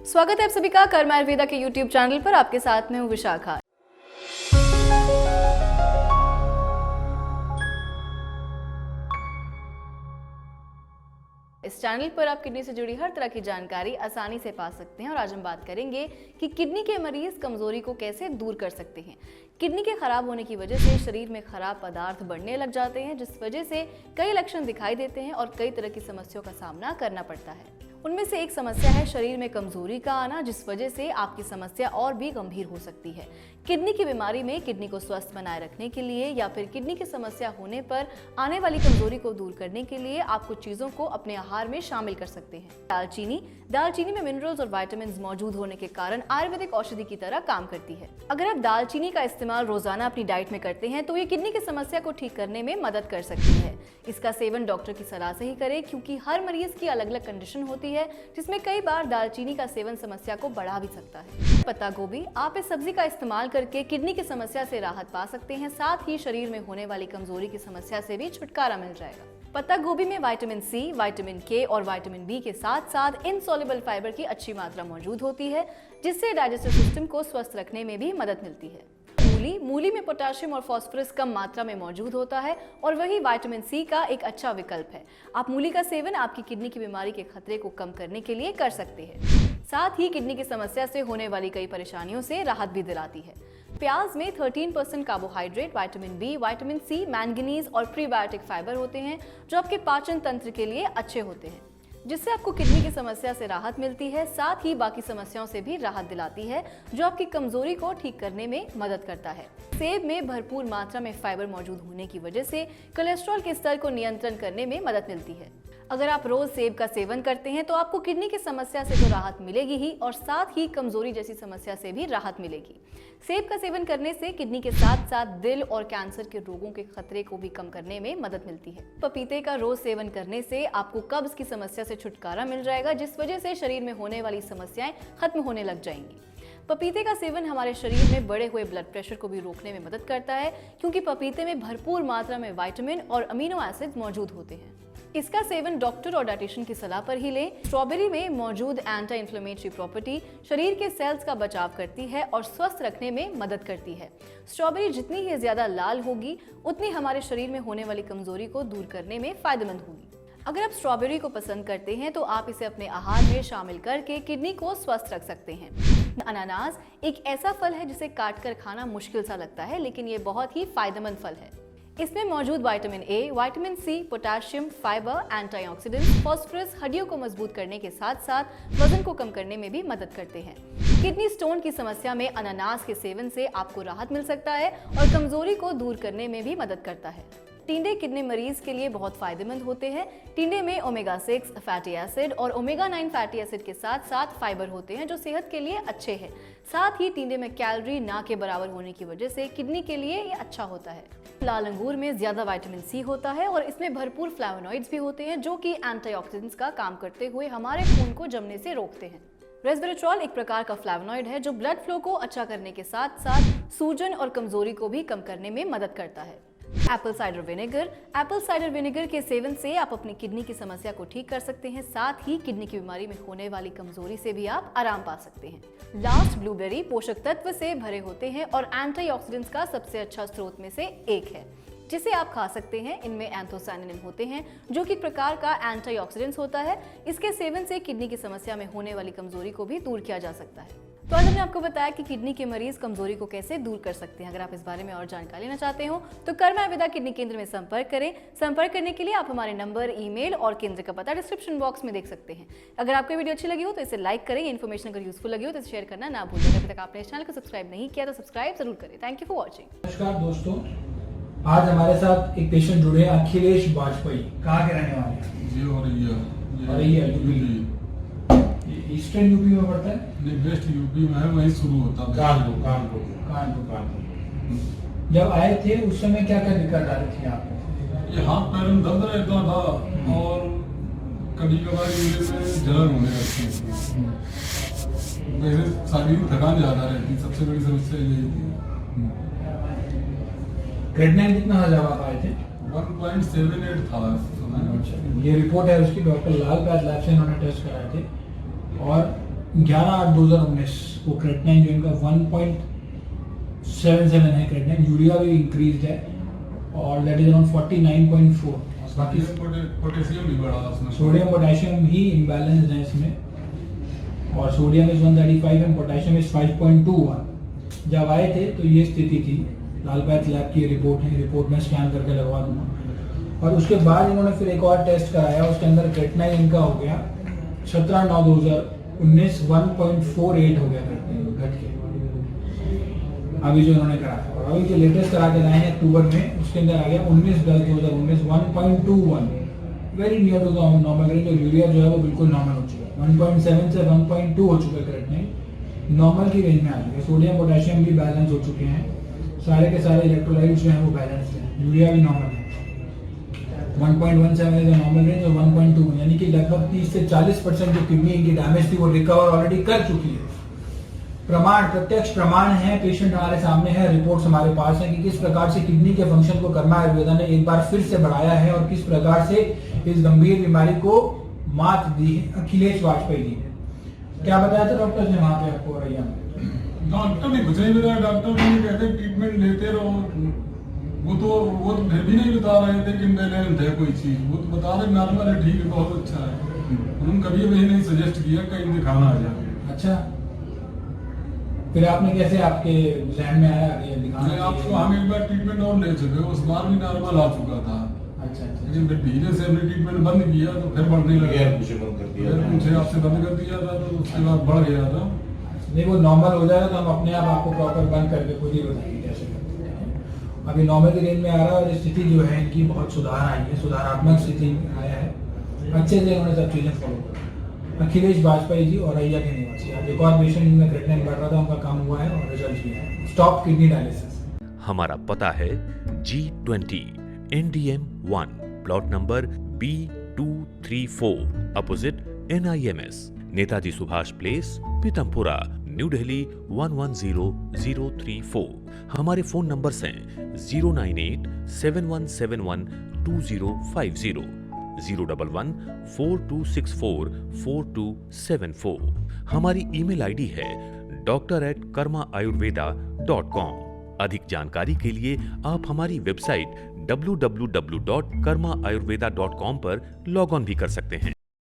स्वागत है आप सभी का कर्म आयुर्वेदा के YouTube चैनल पर। आपके साथ में हूँ विशाखा। इस चैनल पर आप किडनी से जुड़ी हर तरह की जानकारी आसानी से पा सकते हैं और आज हम बात करेंगे कि किडनी के मरीज कमजोरी को कैसे दूर कर सकते हैं। किडनी के खराब होने की वजह से शरीर में खराब पदार्थ बढ़ने लग जाते हैं, जिस वजह से कई लक्षण दिखाई देते हैं और कई तरह की समस्याओं का सामना करना पड़ता है। उनमें से एक समस्या है शरीर में कमजोरी का आना, जिस वजह से आपकी समस्या और भी गंभीर हो सकती है। किडनी की बीमारी में किडनी को स्वस्थ बनाए रखने के लिए या फिर किडनी की समस्या होने पर आने वाली कमजोरी को दूर करने के लिए आप कुछ चीजों को अपने आहार में शामिल कर सकते हैं। दालचीनी में मिनरल्स और विटामिन्स मौजूद होने के कारण आयुर्वेदिक औषधि की तरह काम करती है। अगर आप दालचीनी का इस्तेमाल रोजाना अपनी डाइट में करते हैं तो ये किडनी की समस्या को ठीक करने में मदद कर सकती है। इसका सेवन डॉक्टर की सलाह से ही करें, क्योंकि हर मरीज की अलग अलग कंडीशन होती है, जिसमें कई बार दालचीनी का सेवन समस्या को बढ़ा भी सकता है। पत्ता गोभी, आप इस सब्जी का इस्तेमाल करके किडनी की समस्या से राहत पा सकते हैं, साथ ही शरीर में होने वाली कमजोरी की समस्या से भी छुटकारा मिल जाएगा। पत्ता गोभी में विटामिन सी, विटामिन के और विटामिन बी के साथ साथ इनसॉल्युबल फाइबर की अच्छी मात्रा मौजूद होती है, जिससे डाइजेस्टिव सिस्टम को स्वस्थ रखने में भी मदद मिलती है। मूली में पोटेशियम और फास्फोरस कम मात्रा में मौजूद होता है और वही विटामिन सी का एक अच्छा विकल्प है। आप मूली का सेवन आपकी किडनी की बीमारी के खतरे को कम करने के लिए कर सकते हैं, साथ ही किडनी की समस्या से होने वाली कई परेशानियों से राहत भी दिलाती है। प्याज में 13% carbohydrate, vitamin B, vitamin C, manganese और प्रीबायोटिक फाइबर होते हैं, जो आपके पाचन तंत्र के लिए अच्छे होते हैं, जिससे आपको किडनी की समस्या से राहत मिलती है, साथ ही बाकी समस्याओं से भी राहत दिलाती है, जो आपकी कमजोरी को ठीक करने में मदद करता है। सेब में भरपूर मात्रा में फाइबर मौजूद होने की वजह से कोलेस्ट्रॉल के स्तर को नियंत्रण करने में मदद मिलती है। अगर आप रोज सेब का सेवन करते हैं तो आपको किडनी की समस्या से तो राहत मिलेगी ही, और साथ ही कमजोरी जैसी समस्या से भी राहत मिलेगी। सेब का सेवन करने से किडनी के साथ साथ दिल और कैंसर के रोगों के खतरे को भी कम करने में मदद मिलती है। पपीते का रोज सेवन करने से आपको कब्ज की समस्या से छुटकारा मिल जाएगा, जिस वजह से शरीर में होने वाली समस्याएं खत्म होने लग जाएंगी। पपीते का सेवन हमारे शरीर में बढ़े हुए ब्लड प्रेशर को भी रोकने में मदद करता है, क्योंकि पपीते में भरपूर मात्रा में विटामिन और अमीनो एसिड मौजूद होते हैं। इसका सेवन डॉक्टर और डाइटिशियन की सलाह पर ही लें। स्ट्रॉबेरी में मौजूद एंटी इन्फ्लेमेटरी प्रॉपर्टी शरीर के सेल्स का बचाव करती है और स्वस्थ रखने में मदद करती है। स्ट्रॉबेरी जितनी ही ज्यादा लाल होगी, उतनी हमारे शरीर में होने वाली कमजोरी को दूर करने में फायदेमंद होगी। अगर आप स्ट्रॉबेरी को पसंद करते हैं तो आप इसे अपने आहार में शामिल करके किडनी को स्वस्थ रख सकते हैं। अनानास एक ऐसा फल है जिसे काट कर खाना मुश्किल सा लगता है, लेकिन ये बहुत ही फायदेमंद फल है। इसमें मौजूद vitamin A, vitamin C, potassium, fibre, antioxidants, phosphorus हड्डियों को मजबूत करने के साथ साथ वजन को कम करने में भी मदद करते हैं। किडनी स्टोन की समस्या में अनानास के सेवन से आपको राहत मिल सकता है और कमजोरी को दूर करने में भी मदद करता है। टिंडे किडनी मरीज के लिए बहुत फायदेमंद होते हैं। टिंडे में ओमेगा 6 फैटी एसिड और ओमेगा 9 फैटी एसिड के साथ साथ फाइबर होते हैं, जो सेहत के लिए अच्छे हैं। साथ ही टिंडे में कैलोरी ना के बराबर होने की वजह से किडनी के लिए ये अच्छा होता है। लाल अंगूर में ज्यादा विटामिन सी होता है और इसमें भरपूर फ्लेवोनॉइड्स भी होते हैं, जो कि एंटीऑक्सीडेंट्स का काम करते हुए हमारे खून को जमने से रोकते हैं। रेस्वेराट्रोल एक प्रकार का फ्लेवोनॉइड है, जो ब्लड फ्लो को अच्छा करने के साथ साथ सूजन और कमजोरी को भी कम करने में मदद करता है। एप्पल साइडर विनेगर के सेवन से आप अपनी किडनी की समस्या को ठीक कर सकते हैं, साथ ही किडनी की बीमारी में होने वाली कमजोरी से भी आप आराम पा सकते हैं। लास्ट, ब्लूबेरी पोषक तत्व से भरे होते हैं और एंटीऑक्सीडेंट्स का सबसे अच्छा स्रोत में से एक है, जिसे आप खा सकते हैं। इनमें एंथोसायनिन होते हैं, जो कि एक प्रकार का एंटीऑक्सीडेंट्स होता है। इसके सेवन से किडनी की समस्या में होने वाली कमजोरी को भी दूर किया जा सकता है। तो आज हमने आपको बताया कि किडनी के मरीज कमजोरी को कैसे दूर कर सकते हैं। अगर आप इस बारे में और जानकारी लेना चाहते हो तो कर्म आयुर्वेदा किडनी केंद्र में संपर्क करें। संपर्क करने के लिए आप हमारे नंबर, ईमेल और केंद्र का पता डिस्क्रिप्शन बॉक्स में देख सकते हैं। अगर आपको वीडियो अच्छी लगी हो तो इसे लाइक करें। इन्फॉर्मेशन अगर यूजफुल लगी हो तो इसे शेयर करना ना भूलें। अभी तक आपने इस चैनल को सब्सक्राइब नहीं किया तो सब्सक्राइब जरूर करें। Thank you for watching. नमस्कार दोस्तों, आज हमारे साथ एक पेशेंट जुड़े हैं, अखिलेश वाजपेयी। कहाँ के रहने वाले हैं? जी औरैया यूपी। ईस्टर्न यूपी में पड़ता है? नहीं, वेस्ट यूपी में है, वहीं शुरू होता है। कानपुर। जब आए थे उस समय क्या क्या दिक्कत आ रही थी आपको? ये हाथ पैर में दर्द रहता था और कभी कभार में जलन होने लगती थी। मेरे शारीरिक थकान ज्यादा रहती, सबसे बड़ी समस्या यही थी। क्रेटिनिन कितना था जब आप आए थे? 1.78 था। ये रिपोर्ट है उसकी, डॉक्टर लाल पैथ लैब से इन्होंने टेस्ट कराए थे और 11/8/2019 वो क्रेटिनाइन जो इनका 1.77 है क्रेटिनाइन, यूरिया भी इंक्रीज है और दैट इज अराउंड 49.4। बाकी पोटेशियम भी बढ़ा उसमें, सोडियम पोटेशियम ही इम्बैलेंस है इसमें, और sodium is 135 and potassium is 5.21। जब आए थे तो ये स्थिति थी। लाल पैथ लैब की रिपोर्ट है, रिपोर्ट में स्कैन करके लगवा दूंगा। और उसके बाद इन्होंने फिर एक और टेस्ट कराया, उसके अंदर क्रेटिनाइन इनका हो गया 17/9/2019 1.48 हो गया क्रेटिनाइन घट के, अभी जो इन्होंने कराया। और अभी जो लेटेस्ट करा के लाए हैं अक्टूबर में, उसके अंदर आ गया 19/10/2019 1.21, very near to the normal range. और यूरिया जो है वो बिल्कुल नॉर्मल हो चुका है, 1.7 से 1.2 हो चुका है क्रेटिनाइन, नॉर्मल की रेंज में आ गया। सोडियम पोटेशियम भी बैलेंस हो चुके हैं, सारे के सारे इलेक्ट्रोलाइट्स जो हैं वो बैलेंस हैं, यूरिया भी नॉर्मल है। 1.17 इज द नॉर्मल रेंज और 1.2 यानी कि लगभग 30 से 40% जो किडनी इनकी डैमेज थी वो रिकवर ऑलरेडी कर चुकी है। प्रमाण, प्रत्यक्ष प्रमाण है, पेशेंट हमारे सामने है, रिपोर्ट्स हमारे पास है कि किस प्रकार से किडनी के फंक्शन को कर्मा आयुर्वेदा ने एक बार फिर से बढ़ाया है और किस प्रकार से इस गंभीर बीमारी को मात दी है अखिलेश वाजपेयी जी ने। क्या बताया था डॉक्टर ने वहां पे आपको रैया में? डॉक्टर ने कुछ नहीं बताया, डॉक्टर ने कहते ट्रीटमेंट लेते रहो। वो तो फिर भी नहीं बता रहे थे कि इम्बैलेंस है कोई चीज, वो तो बता रहे नॉर्मल है, ठीक है, बहुत अच्छा है। उन्होंने कभी भी नहीं सजेस्ट किया कहीं दिखाना आ जाए। अच्छा, फिर आपने कैसे आपके जहन में आया कि दिखाना आपको हम एक बार ट्रीटमेंट और ले चुके, उस बार भी नॉर्मल आ चुका था। अच्छा अच्छा, लेकिन फिर धीरे से हमने ट्रीटमेंट बंद किया तो फिर बढ़ने लगा, मुझे बंद कर दिया, मुझे आपसे बंद कर दिया था तो उसके बाद बढ़ गया था। नहीं वो नॉर्मल हो जाएगा तो हम अपने आप आपको प्रॉपर बंद करके खुद ही बताएंगे कैसे करते हैं। अभी नॉर्मल की रेंज में आ रहा है और स्थिति जो है इनकी बहुत सुधार आई है, सुधारात्मक स्थिति में आया है, अच्छे से उन्होंने सब चीज़ें फॉलो करा। अखिलेश वाजपेयी जी और रैया के निवासी, आज एक और पेशेंट जिनका क्रेटिनाइन बढ़ रहा था उनका काम हुआ है और रिजल्ट भी है, स्टॉप किडनी डायलिसिस। हमारा पता है G20 NDM 1 plot number B234 opposite NIMS, Netaji Subhash place, Pitampura, new Delhi 110034। हमारे फोन नंबर्स हैं 09871712050, 01142644274। हमारी ईमेल आईडी है doctor@karmaayurveda.com। अधिक जानकारी के लिए आप हमारी वेबसाइट www.karmaayurveda.com पर लॉग ऑन भी कर सकते हैं।